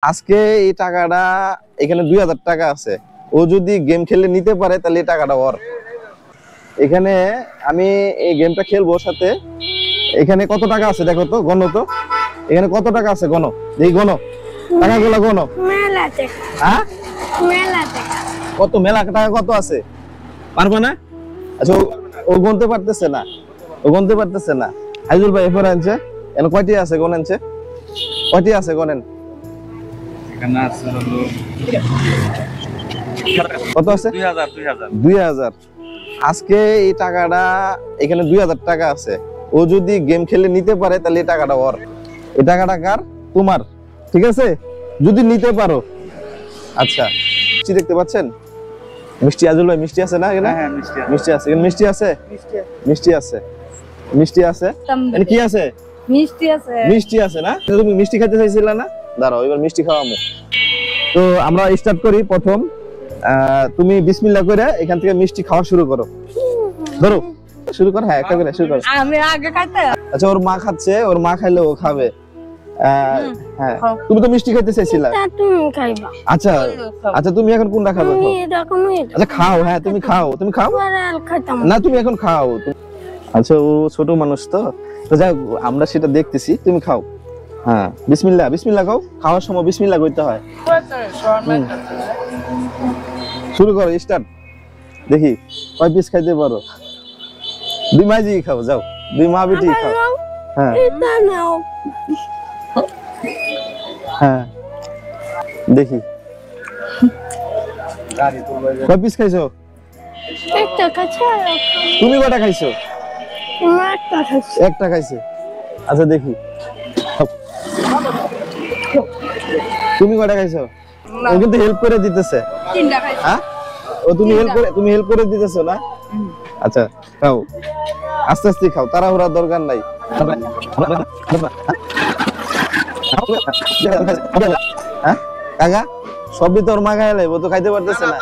আজকে এই টাকাটা এখানে 2000 টাকা আছে। ও যদি গেম খেলে নিতে পারে তাহলে এই টাকাটা ওর। এখানে আমি এই গেমটা খেলবো ওর সাথে। এখানে কত টাকা আছে দেখো তো, গণো তো। এখানে কত টাকা আছে গণো, এই গণো টাকাগুলো গণো। মেলা টাকা। হ্যাঁ মেলা টাকা। কত মেলা টাকা কত আছে পারবে না? আচ্ছা ও গুনতে পারতেছে না, ও গুনতে পারতেছে না। আইজুল ভাই এরপরে আনছে, এখানে কয়টি আছে গণেনছে, কয়টি আছে গণেন। কত আছে? 2000। আজকে এই টাকাটা এখানে 2000 টাকা আছে। ও যদি গেম খেলে নিতে পারে তাহলে এই টাকাটা ওর। এই টাকাটা কার? তোমার। ঠিক আছে, যদি নিতে পারো। আচ্ছা মিষ্টি দেখতে পাচ্ছেন? মিষ্টি আজুল ভাই মিষ্টি আছে না এখানে? হ্যাঁ মিষ্টি আছে। এখানে মিষ্টি আছে, মিষ্টি আছে, মিষ্টি আছে। এখানে কি আছে? মিষ্টি আছে। মিষ্টি আছে না? তুমি মিষ্টি খেতে চাইছিলে না? দাঁড়াও এবার মিষ্টি খাওয়াবো। তো আমরা স্টার্ট করি। প্রথম তুমি বিসমিল্লাহ করে এখান থেকে মিষ্টি খাওয়া শুরু করো। ধরো শুরু করো। হ্যাঁ একটা করে শুরু করো। আমি আগে খাইতে। আচ্ছা ওর মা খাচ্ছে, ওর মা খাইলে ও খাবে। হ্যাঁ তুমি তো মিষ্টি খেতে চাইছিলা। তুমি খাইবা। আচ্ছা আচ্ছা তুমি এখন কোনটা খাবে? আমি এরকমই। আচ্ছা খাও। হ্যাঁ তুমি খাও, তুমি খাও। পরে আর খাইতাম না তুমি এখন খাও। আচ্ছা ও ছোট মানুষ তো, তো যাই আমরা সেটা দেখতেছি, তুমি খাও। হ্যাঁ বিসমিল্লাহ, বিসমিল্লাহ খাও। খাওয়ার সময় বিসমিল্লাহ করতে হয়। শুরু করো, স্টার্ট। দেখি কয় পিস খাইতে পারো। 2 মাঝি খাও, যাও 2 মা বেটি খাও। হ্যাঁ এটা নাও। হ্যাঁ দেখি কয় পিস খাইছো? একটা খাইছে। তুমি কয়টা খাইছো? একটা খাইছে। একটা খাইছে। আচ্ছা দেখি তুমি কয়টা খাইছো? ও কিন্তু হেল্প করে দিতেছে। 3টা খাইছে। হ্যাঁ ও তুমি হেল্প করে দিতেছো না? আচ্ছা খাও, আস্তে আস্তে খাও, তাড়াহুড়া দরকার নাই। হ্যাঁ কাকা সবই তোর মা খাইলে ও তো খাইতে পারতেছে না।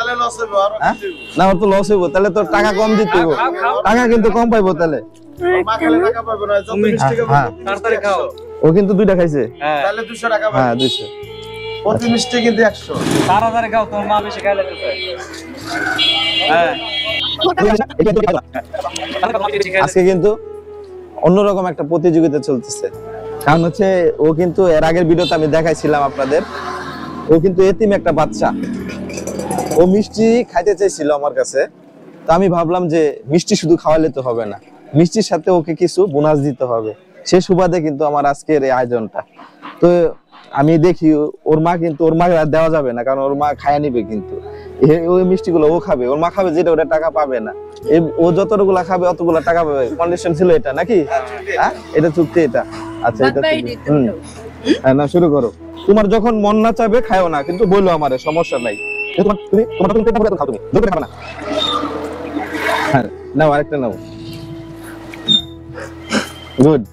না ওর তো লস হইব, তাহলে তোর টাকা কম দিতে হইব। টাকা কিন্তু কম পাইবো তাহলে। ও কিন্তু 2টা খাইছে, তাহলে 200 টাকা পাবে। হ্যাঁ 200। প্রতি মিষ্টি কিন্তু 100। তাড়াতাড়ি খাও, তোর মা বেশি খাইলে তো হ্যাঁ। আজকে কিন্তু অন্যরকম একটা প্রতিযোগিতা চলতেছে। কারণ হচ্ছে ও কিন্তু এর আগের ভিডিওতে আমি দেখাইছিলাম আপনাদের, ও কিন্তু এতিম একটা বাচ্চা। ও মিষ্টি খাইতে চাইছিল আমার কাছে, তো আমি ভাবলাম যে মিষ্টি শুধু খাওয়ালে তো হবে না, মিষ্টির সাথে ওকে কিছু বোনাস দিতে হবে। সে সুবাদে কিন্তু আমার আজকের এই আয়োজনটা। তো আমি দেখি ওর মা কিন্তু, ওর মা দেওয়া যাবে না, কারণ ওর মা খায়া নিবে কিন্তু ওই মিষ্টিগুলো ও খাবে, ওর মা খাবে যেটা ওটা টাকা পাবে না। ও যতগুলা খাবে অতগুলা টাকা পাবে। কন্ডিশন ছিল এটা নাকি? হ্যাঁ এটা চুক্তি এটা। আচ্ছা এটা হ্যাঁ না শুরু করো। তোমার যখন মন না চাবে খাও না, কিন্তু বললো আমারে, সমস্যা নাই। তোমার খাও, তুমি জোরে খাবে না। হ্যাঁ নাও আরেকটা নাও। গুড,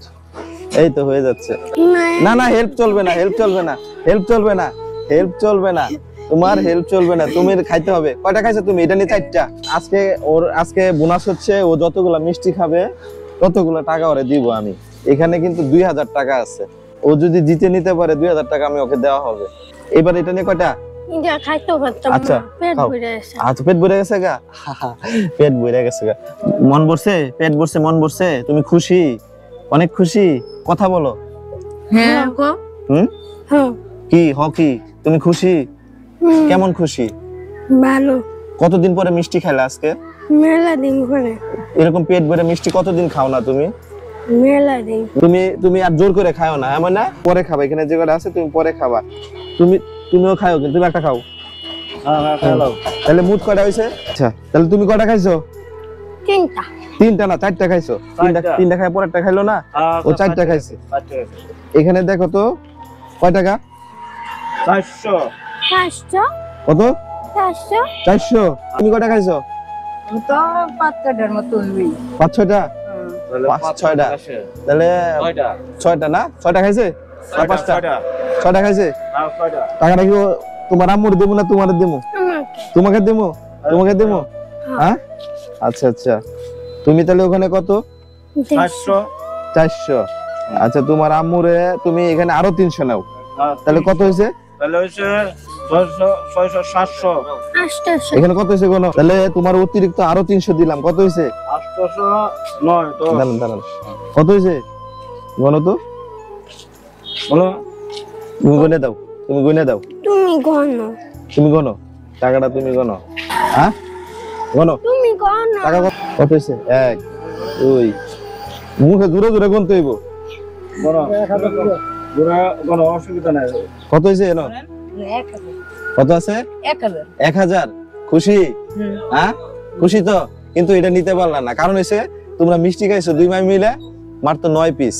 এই তো হয়ে যাচ্ছে। না না হেল্প চলবে না, হেল্প চলবে না, হেল্প চলবে না, হেল্প চলবে না, তোমার হেল্প চলবে না, তুমি খাইতে হবে। কয়টা খাইছো তুমি? এটা নিয়ে 4টা। আজকে বোনাস হচ্ছে ও যতগুলা মিষ্টি খাবে ততগুলো টাকা ওরে দিব আমি। এখানে কিন্তু 2000 টাকা আছে। ও যদি জিতে নিতে পারে 2000 টাকা আমি ওকে দেওয়া হবে। এবার এটা নিয়ে কয়টা? এটা খাইতে পারতাম না। আচ্ছা পেট ভরে গেছে। আচ্ছা পেট ভরে গেছে গা? পেট ভরে গেছে গা। মন ভরছে, পেট ভরছে, মন ভরছে? তুমি খুশি? অনেক খুশি? কথা বলো। হ্যাঁ গো। হ্যাঁ কি কি তুমি খুশি? কেমন খুশি? ভালো। কতদিন পরে মিষ্টি খাইলা আজকে? মেলা দিন করে। এরকম পেট ভরে মিষ্টি কতদিন খাও না তুমি? মেলা দিন। তুমি আর জোর করে খাও না, এমন না? পরে খাবা, এখানে যে কটা আছে তুমি পরে খাবা। তুমিও খাও, কিন্তু তুমি একটা খাও। তাহলে মুট কয়টা হইছে? আচ্ছা তাহলে তুমি কয়টা খাইছো? 3টা। 3টা না 4টা খাইছো? 3টা খাই পরেরটা খাইলো না? ও 4টা খাইছে। এখানে দেখো তো কয় টাকা? 400। 400। কত? 400। 400। তুমি কয়টা খাইছো? তো 5টার মতো হইবি। 5-6টা? 5-6টা। তাহলে 6টা না? 6টা খাইছে? 5টা? 6টা খাইছে? টাকাটা কি তোমার আম্মুর দেবো না তোমার দেবো? তোমাকে দেবো? তোমাকে দেবো? হ্যাঁ আচ্ছা আচ্ছা। তুমি তাহলে ওখানে কত? 400। 400। আচ্ছা তোমার আম্মুরে তুমি এখানে আরো 300 নাও, তাহলে কত হয়েছে? তাহলে হচ্ছে 600 600 700 800 এখানে কত হয়েছে কোনো? তাহলে তোমার অতিরিক্ত আরো 300 দিলাম, কত হয়েছে? 800 9 তো দাঁড়ান দাঁড়ান, কত হয়েছে গণো তো, বলো তুমি গুনে দাও, তুমি গুনে দাও, তুমি গনো তুমি গণো টাকাটা, তুমি গণো। হ্যাঁ গণো তুমি গনো টাকা কত হয়েছে? 1 2, মুখে জোরে জোরে গুনতে হইব। বলো পুরা কোনো অসুবিধা নাই। কত হয়েছে এনো? 1000 কত আছে? 1000 1000। খুশি? হ্যাঁ খুশি তো? কিন্তু এটা নিতে পারলা না, কারণ হচ্ছে তোমরা মিষ্টি খাইছো 2 মাই মিলে মাত্র 9 পিস,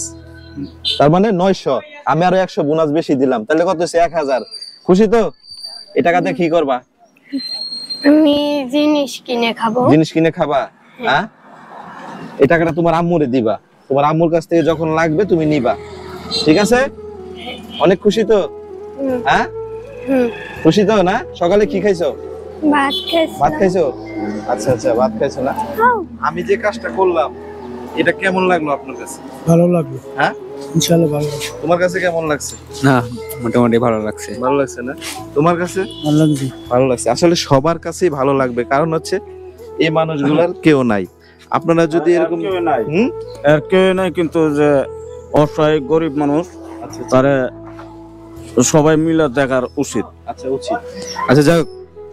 তার মানে 900। আমি আরো 100 বোনাস বেশি দিলাম, তাহলে কত হচ্ছে? 1000। খুশি তো? এই টাকাতে কি করবা? আমি জিনিস কিনে খাবো। জিনিস কিনে খাবা? হ্যাঁ এই টাকাটা তোমার আম্মুরে দিবা, তোমার আম্মুর কাছ থেকে যখন লাগবে তুমি নিবা, ঠিক আছে? অনেক খুশি তো? হুম, হ্যাঁ হুম। খুশি তো না? সকালে কি খাইছো? ভাত খাইছি। ভাত খাইছো? আচ্ছা আচ্ছা, ভাত খাইছো না? খাও। আমি যে কাজটা করলাম এটা কেমন লাগলো আপনার কাছে? ভালো লাগবে, হ্যাঁ ইনশাআল্লাহ ভালো লাগবে। তোমার কাছে কেমন লাগছে? না মোটামুটি ভালো লাগছে। ভালো লাগছে না? তোমার কাছে? ভালো লাগবে। ভালো লাগছে। আসলে সবার কাছেই ভালো লাগবে, কারণ হচ্ছে এই মানুষগুলার কেউ নাই। আপনারা যদি এরকম কেউ নাই, হুম আর কেউ নাই, কিন্তু যে অসহায় গরিব মানুষ আচ্ছা তারে সবাই মিলে দেখার উচিত। আচ্ছা উচিত। আচ্ছা যাই হোক,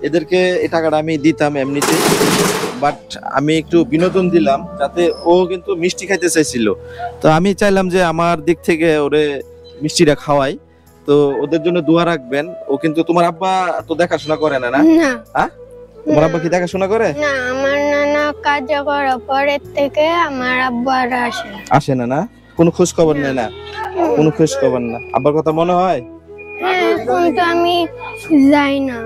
এদেরকে এই টাকাটা আমি দিতাম এমনিতে, বাট আমি একটু বিনোদন দিলাম যাতে ও কিন্তু মিষ্টি খাইতে চাইছিল, তো আমি চাইলাম যে আমার দিক থেকে ওরে মিষ্টিটা খাওয়াই, তো ওদের জন্য দোয়া রাখবেন। ও কিন্তু তোমার আব্বা তো দেখাশোনা করে না, না? না হ্যাঁ তোমার আব্বা কি দেখাশোনা করে? না, আমার নানা কাজ করার পরের থেকে আমার আব্বু আর আসে না। আসে না? না কোনো খোঁজ খবর নেয় না? কোনো খোঁজ খবর না? আব্বার কথা মনে হয়? হ্যাঁ, কিন্তু আমি যাই না।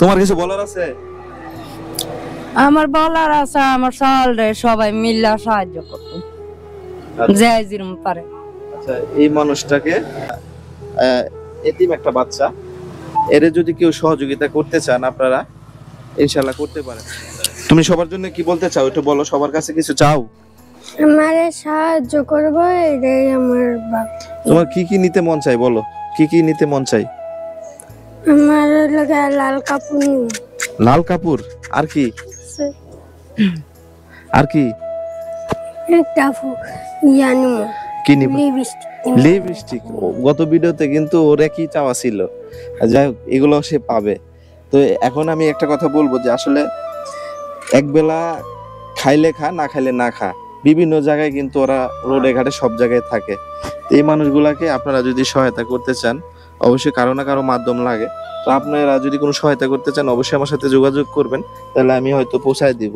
তোমার কিছু বলার আছে? আমার বলার আছে, আমার সহলে সবাই মিলে সাহায্য করতো, যে যেরকম পারে। আচ্ছা এই মানুষটাকে এতিম একটা বাচ্চা, এর যদি কেউ সহযোগিতা করতে চান আপনারা ইনশাআল্লাহ করতে পারেন। তুমি সবার জন্য কি বলতে চাও একটু বলো, সবার কাছে কিছু চাও? আমারে সাহায্য করবো, এটাই আমার বাপ। তোমার কি কি নিতে মন চাই বলো, কি কি নিতে মন চাই? আমার লাগে লাল কাপড় নিব। লাল কাপড়? আর কি? আর কি? একটা ইয়া নিব, কি নিব? লিপস্টিক। লিপস্টিক? গত ভিডিওতে কিন্তু ওর একই চাওয়া ছিল, যাই হোক এগুলো সে পাবে। তো এখন আমি একটা কথা বলবো যে আসলে একবেলা খাইলে খা, না খাইলে না খা, বিভিন্ন জায়গায় কিন্তু ওরা রোডে ঘাটে সব জায়গায় থাকে। তো এই মানুষগুলাকে আপনারা যদি সহায়তা করতে চান, অবশ্যই কারো না কারো মাধ্যম লাগে, তো আপনারা যদি কোনো সহায়তা করতে চান অবশ্যই আমার সাথে যোগাযোগ করবেন, তাহলে আমি হয়তো পৌঁছায় দিব।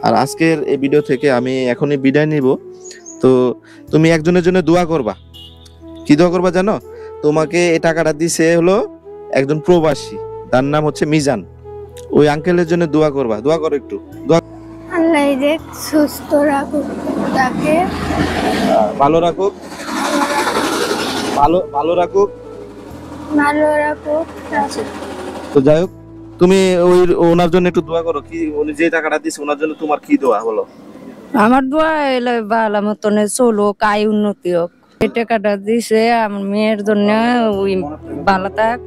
আর আজকের এই ভিডিও থেকে আমি এখনই বিদায় নিব। তো তুমি একজনের জন্য দোয়া করবা। কি দোয়া করবা জানো? তোমাকে এই টাকাটা দিছে হলো একজন প্রবাসী, তার নাম হচ্ছে মিজান। ওই আঙ্কেলের জন্য দোয়া করবা, দোয়া করো একটু, দোয়া। আল্লাহ যে সুস্থ রাখুক, তাকে ভালো রাখুক, ভালো রাখুক। ভালো রাখুক। তো যাই হোক তুমি ওই ওনার জন্য একটু দোয়া করো। কি উনি যে টাকাটা দিছে ওনার জন্য তোমার কি দোয়া বলো? আমার দোয়া এলে ভালো মতনে চলুক, আয় উন্নতি হোক। এই টাকাটা দিছে আমার মেয়ের জন্য, ওই ভালো থাক,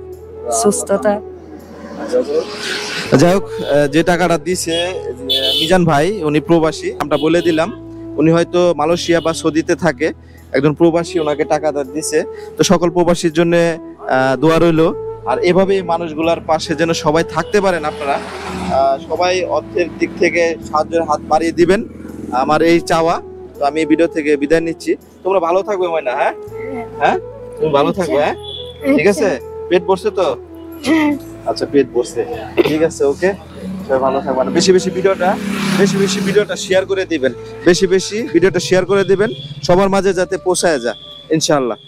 সুস্থ থাক। যাই হোক যে টাকাটা দিছে মিজান ভাই, উনি প্রবাসী, আমরা বলে দিলাম। উনি হয়তো মালয়েশিয়া বা সৌদিতে থাকে, একজন প্রবাসী ওনাকে টাকাটা দিছে। তো সকল প্রবাসীর জন্য দোয়া রইলো। আর এভাবে এই মানুষগুলার পাশে যেন সবাই থাকতে পারেন আপনারা, সবাই অর্থের দিক থেকে সাহায্যের হাত বাড়িয়ে দিবেন, আমার এই চাওয়া। তো আমি এই ভিডিও থেকে বিদায় নিচ্ছি। তোমরা ভালো থাকবে ময়না, হ্যাঁ হ্যাঁ তুমি ভালো থাকবে, হ্যাঁ ঠিক আছে? পেট ভরছে তো? আচ্ছা পেট ভরছে, ঠিক আছে, ওকে। সবাই ভালো থাকবেন। বেশি বেশি ভিডিওটা শেয়ার করে দিবেন, বেশি বেশি ভিডিওটা শেয়ার করে দিবেন সবার মাঝে যাতে পৌঁছায় যায় ইনশাআল্লাহ।